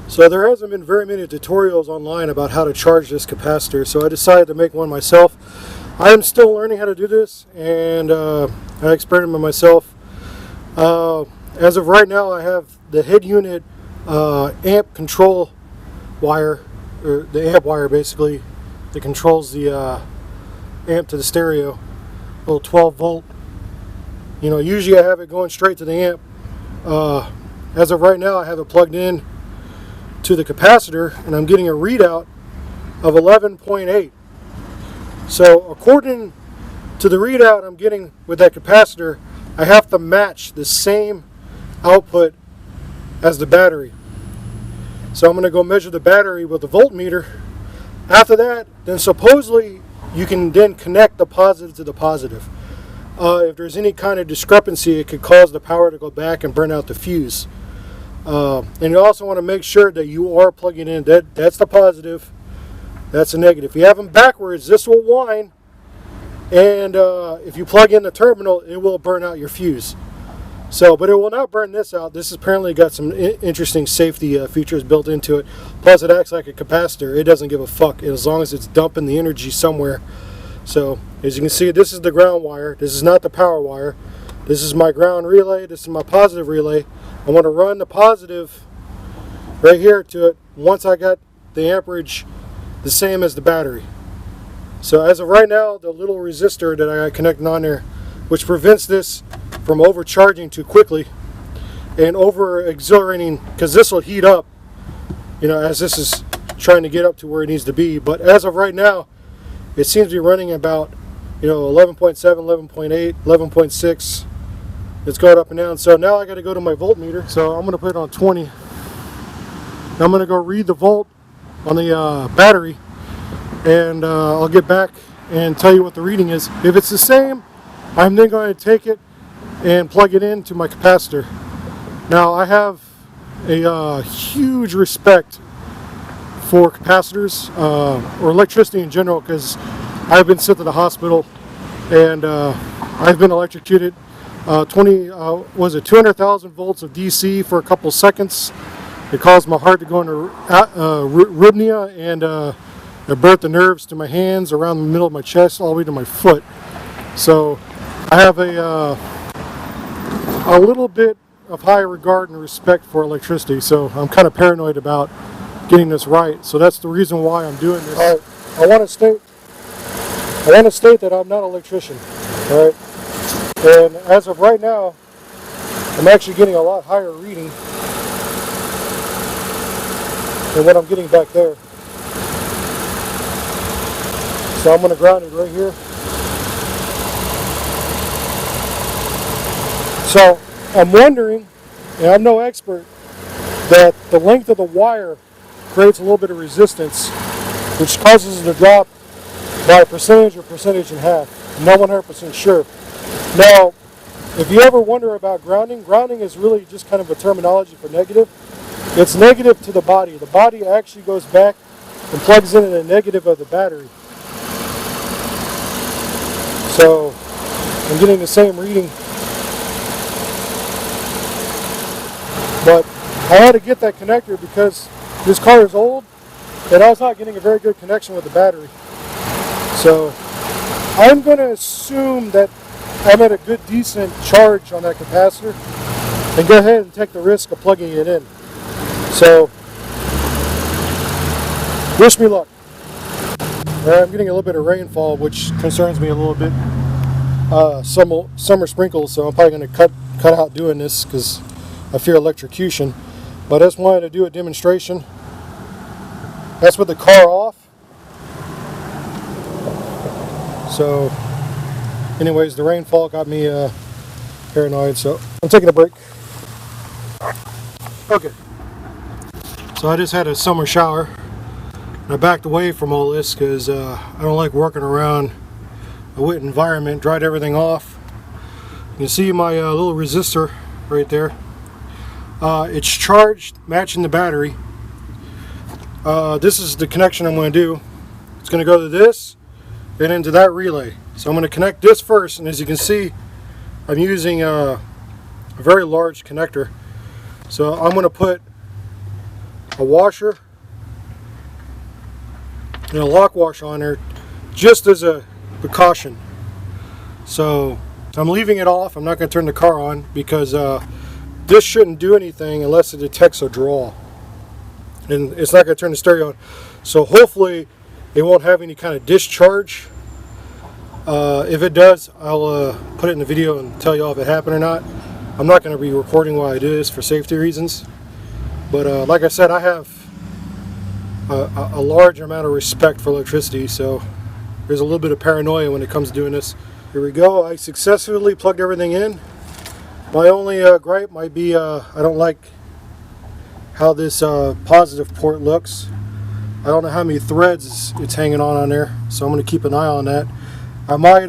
So there hasn't been very many tutorials online about how to charge this capacitor, so I decided to make one myself. I am still learning how to do this, and I experimented myself. As of right now, I have the head unit amp control wire, or the amp wire basically, that controls the amp to the stereo, little 12 volt. You know, usually I have it going straight to the amp. As of right now, I have it plugged in to the capacitor, and I'm getting a readout of 11.8. So according to the readout I'm getting with that capacitor, I have to match the same output as the battery. So I'm going to go measure the battery with the voltmeter. After that, then supposedly you can then connect the positive to the positive. If there's any kind of discrepancy, it could cause the power to go back and burn out the fuse. And you also want to make sure that you are plugging in. That's the positive, that's the negative. If you have them backwards, this will whine, and if you plug in the terminal, it will burn out your fuse. So, but it will not burn this out. This has apparently got some interesting safety features built into it. Plus, it acts like a capacitor. It doesn't give a fuck as long as it's dumping the energy somewhere. So, as you can see, this is the ground wire. This is not the power wire. This is my ground relay. This is my positive relay. I want to run the positive right here to it once I got the amperage the same as the battery. So as of right now, the little resistor that I got connected on there, which prevents this from overcharging too quickly and over accelerating, because this will heat up, you know, as this is trying to get up to where it needs to be. But as of right now, it seems to be running about, you know, 11.7, 11.8, 11.6. It's going up and down. So now I got to go to my voltmeter. So I'm going to put it on 20. Now I'm going to go read the volt on the battery, and I'll get back and tell you what the reading is. If it's the same, I'm then going to take it and plug it into my capacitor. Now I have a huge respect for capacitors or electricity in general, because I've been sent to the hospital and I've been electrocuted. 200,000 volts of DC for a couple seconds. It caused my heart to go into arrhythmia, and it burnt the nerves to my hands around the middle of my chest all the way to my foot. So I have a little bit of high regard and respect for electricity, so I'm kind of paranoid about getting this right. So that's the reason why I'm doing this. I want to state that I'm not an electrician. All right. And as of right now, I'm actually getting a lot higher reading than what I'm getting back there. So I'm going to ground it right here. So I'm wondering, and I'm no expert, that the length of the wire creates a little bit of resistance, which causes it to drop by a percentage or percentage and a half. I'm not 100% sure. Now, if you ever wonder about grounding, grounding is really just kind of a terminology for negative. It's negative to the body. The body actually goes back and plugs in the negative of the battery. So, I'm getting the same reading. But I had to get that connector because this car is old and I was not getting a very good connection with the battery. So, I'm going to assume that I'm at a good, decent charge on that capacitor, and go ahead and take the risk of plugging it in. So, wish me luck. I'm getting a little bit of rainfall, which concerns me a little bit. Summer sprinkles, so I'm probably going to cut out doing this because I fear electrocution. But I just wanted to do a demonstration. That's with the car off. So, anyways, the rainfall got me paranoid, so I'm taking a break. Okay. So I just had a summer shower. And I backed away from all this because I don't like working around a wet environment. Dried everything off. You can see my little resistor right there. It's charged, matching the battery. This is the connection I'm going to do. It's going to go to this and into that relay. So I'm going to connect this first, and as you can see, I'm using a very large connector. So I'm going to put a washer and a lock washer on there just as a precaution. So I'm leaving it off. I'm not going to turn the car on because this shouldn't do anything unless it detects a draw, and it's not going to turn the stereo on. So hopefully it won't have any kind of discharge. If it does, I'll put it in the video and tell you all if it happened or not. I'm not going to be recording while I do this for safety reasons, but like I said, I have a large amount of respect for electricity, so there's a little bit of paranoia when it comes to doing this. Here we go. I successfully plugged everything in. My only gripe might be I don't like how this positive port looks. I don't know how many threads it's hanging on there, so I'm going to keep an eye on that. I might,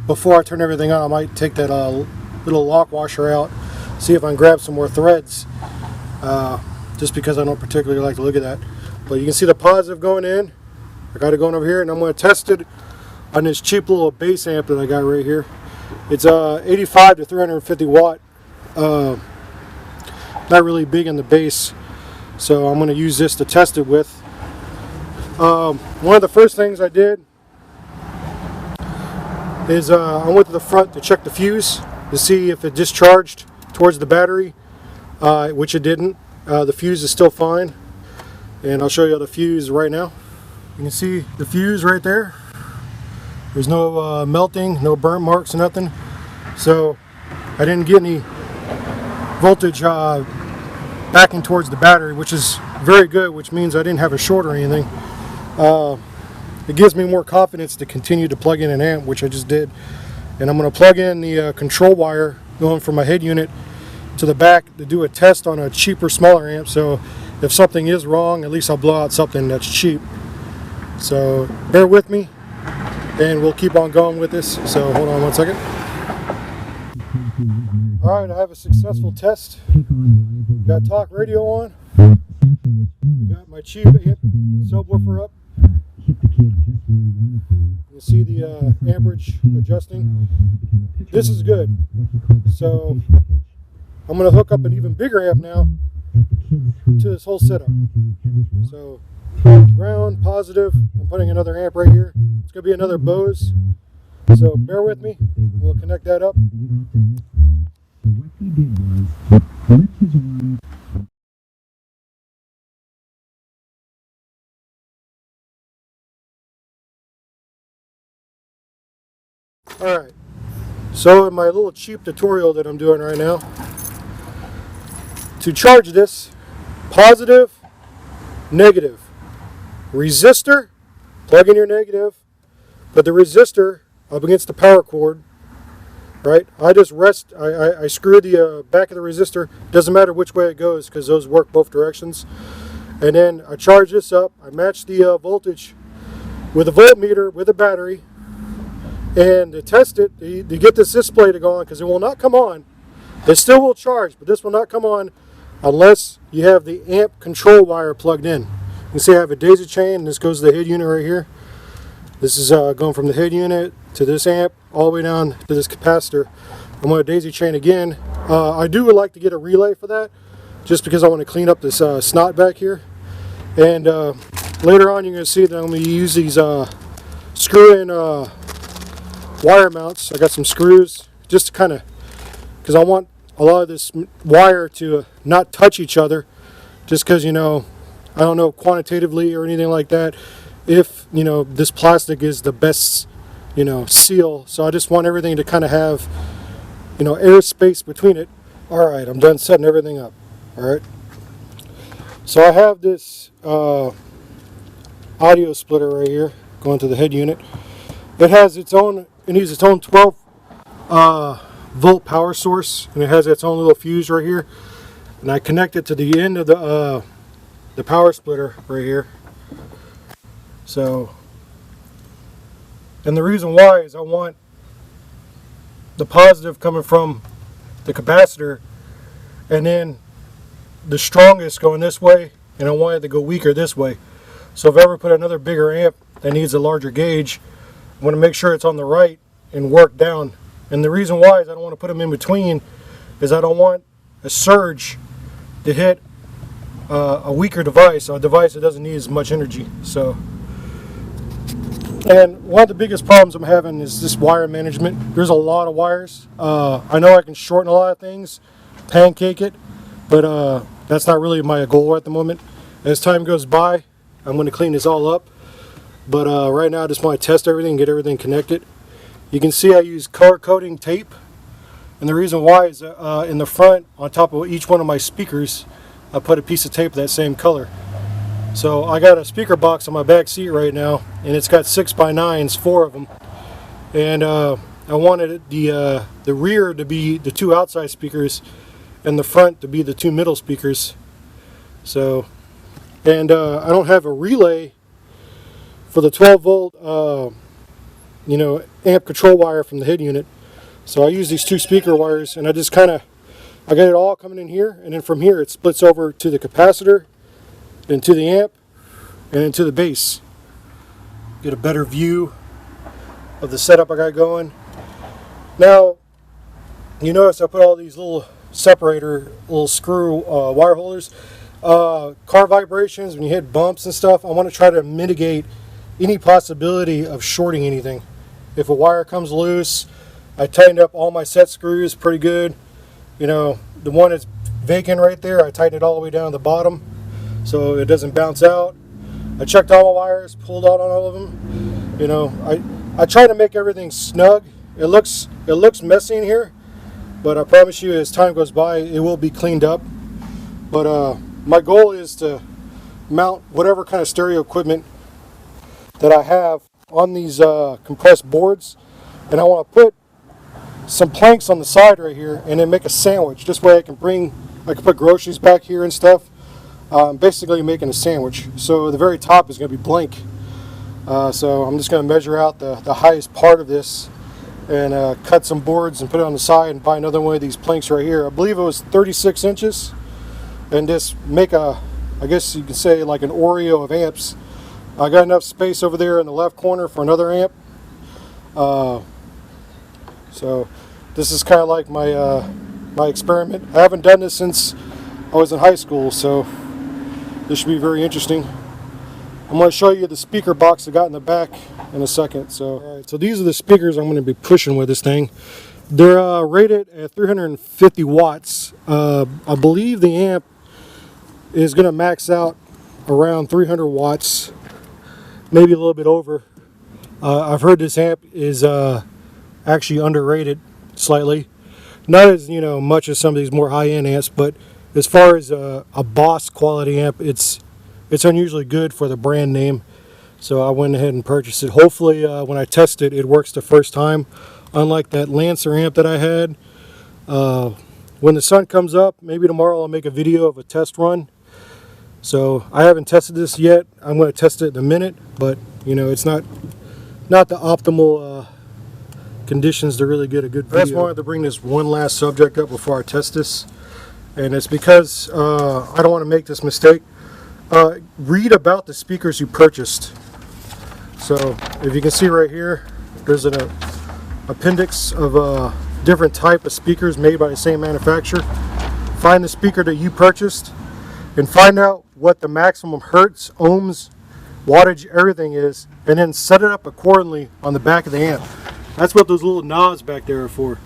before I turn everything on, I might take that little lock washer out, see if I can grab some more threads, just because I don't particularly like to look at that. But you can see the positive going in. I got it going over here, and I'm going to test it on this cheap little bass amp that I got right here. It's 85 to 350 watt. Not really big in the bass, so I'm going to use this to test it with. One of the first things I did is I went to the front to check the fuse to see if it discharged towards the battery, which it didn't. The fuse is still fine, and I'll show you the fuse right now. You can see the fuse right there. There's no melting, no burnt marks, nothing. So I didn't get any voltage backing towards the battery, which is very good, which means I didn't have a short or anything. It gives me more confidence to continue to plug in an amp, which I just did. And I'm going to plug in the control wire going from my head unit to the back to do a test on a cheaper, smaller amp. So if something is wrong, at least I'll blow out something that's cheap. So bear with me, and we'll keep on going with this. So hold on one second. Alright, I have a successful test. Got talk radio on. Got my cheap amp subwoofer up. You see the amperage adjusting. This is good. So I'm going to hook up an even bigger amp now to this whole setup. So ground, positive. I'm putting another amp right here. It's going to be another Bose. So bear with me. We'll connect that up. Alright, so in my little cheap tutorial that I'm doing right now, to charge this, positive, negative, resistor, plug in your negative, put the resistor up against the power cord, right? I just I screw the back of the resistor, doesn't matter which way it goes because those work both directions. And then I charge this up, I match the voltage with a voltmeter with a battery. And to test it, to get this display to go on, because it will not come on. It still will charge, but this will not come on unless you have the amp control wire plugged in. You can see I have a daisy chain, and this goes to the head unit right here. This is going from the head unit to this amp, all the way down to this capacitor. I'm going to daisy chain again. I would like to get a relay for that, just because I want to clean up this snot back here. And later on, you're going to see that I'm going to use these screw-in wire mounts. I got some screws just to kind of, because I want a lot of this wire to not touch each other, just because, you know, I don't know quantitatively or anything like that if, you know, this plastic is the best, you know, seal. So I just want everything to kind of have, you know, air space between it. Alright, I'm done setting everything up. Alright, so I have this audio splitter right here going to the head unit. It has its own, it needs its own 12 volt power source, and it has its own little fuse right here. And I connect it to the end of the power splitter right here. So, and the reason why is I want the positive coming from the capacitor, and then the strongest going this way, and I want it to go weaker this way. So if I ever put another bigger amp that needs a larger gauge, I want to make sure it's on the right and work down. And the reason why is I don't want to put them in between, is I don't want a surge to hit a weaker device, a device that doesn't need as much energy. So, and one of the biggest problems I'm having is this wire management. There's a lot of wires. I know I can shorten a lot of things, pancake it, but that's not really my goal at the moment. As time goes by, I'm going to clean this all up. But right now I just want to test everything, get everything connected. You can see I use color coding tape. And the reason why is in the front, on top of each one of my speakers, I put a piece of tape of that same color. So I got a speaker box on my back seat right now, and it's got 6x9s, 4 of them. And I wanted the rear to be the 2 outside speakers, and the front to be the 2 middle speakers. So, and I don't have a relay for the 12 volt, amp control wire from the head unit. So I use these 2 speaker wires, and I just I got it all coming in here, and then from here it splits over to the capacitor, then to the amp, and then to the bass. Get a better view of the setup I got going. Now, you notice I put all these little separator, little screw wire holders. Car vibrations, when you hit bumps and stuff, I want to try to mitigate any possibility of shorting anything. If a wire comes loose, I tightened up all my set screws pretty good. You know, the one that's vacant right there, I tightened it all the way down to the bottom so it doesn't bounce out. I checked all my wires, pulled out on all of them. You know, I try to make everything snug. It looks messy in here, but I promise you, as time goes by, it will be cleaned up. But my goal is to mount whatever kind of stereo equipment that I have on these compressed boards, and I want to put some planks on the side right here and then make a sandwich. This way I can put groceries back here and stuff. Basically making a sandwich. So the very top is going to be blank. So I'm just going to measure out the highest part of this and cut some boards and put it on the side and buy another one of these planks right here. I believe it was 36 inches. And just make I guess you could say like an Oreo of amps. I got enough space over there in the left corner for another amp. So this is kind of like my experiment. I haven't done this since I was in high school, so this should be very interesting. I'm going to show you the speaker box I got in the back in a second. So, all right, so these are the speakers I'm going to be pushing with this thing. They're rated at 350 watts. I believe the amp is going to max out around 300 watts, maybe a little bit over. I've heard this amp is actually underrated slightly. Not as much as some of these more high-end amps, but as far as a Boss quality amp, it's unusually good for the brand name. So I went ahead and purchased it. Hopefully when I test it, it works the first time. Unlike that Lancer amp that I had. When the sun comes up, maybe tomorrow I'll make a video of a test run. So I haven't tested this yet. I'm going to test it in a minute, but it's not the optimal conditions to really get a good video. I just wanted to bring this one last subject up before I test this, and it's because I don't want to make this mistake. Read about the speakers you purchased. So if you can see right here, there's an appendix of different type of speakers made by the same manufacturer. Find the speaker that you purchased and find out what the maximum hertz, ohms, wattage, everything is, and then set it up accordingly on the back of the amp. That's what those little knobs back there are for.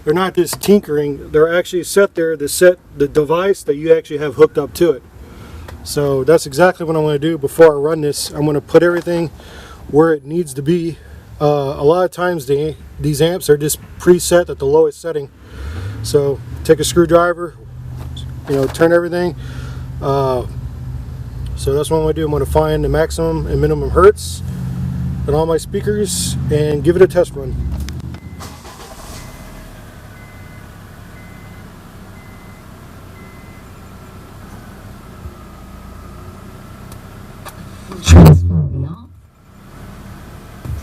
They're not just tinkering, they're actually set there to set the device that you actually have hooked up to it. So that's exactly what I'm going to do before I run this. I'm going to put everything where it needs to be. A lot of times these amps are just preset at the lowest setting. So take a screwdriver, turn everything. So that's what I'm going to do. I'm going to find the maximum and minimum hertz on all my speakers and give it a test run.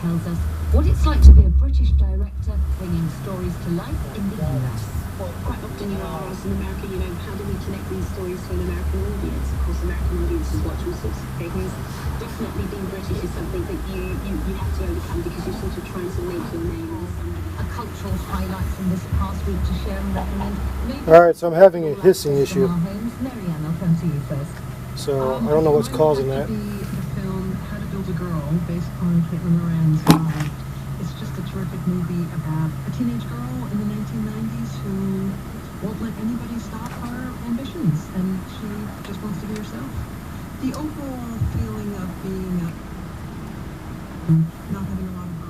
Tells us what it's like to be a British director bringing stories to life in the US. Well, quite often you are asked in America, how do we connect these stories to an American audience? Of course, American audiences watch all sorts of things. Definitely being British is something that you have to overcome because you're sort of trying to make your name. A cultural highlight from this past week to share and recommend. Alright, so I'm having a hissing issue. Mariana come to you first. So I don't know what's causing that. The film How to Build a Girl, based on Caitlin Moran's novel. It's just a terrific movie about a teenage girl in the 1990s who won't let anybody stop her ambitions, and she just wants to be herself. The overall feeling of being not having a lot of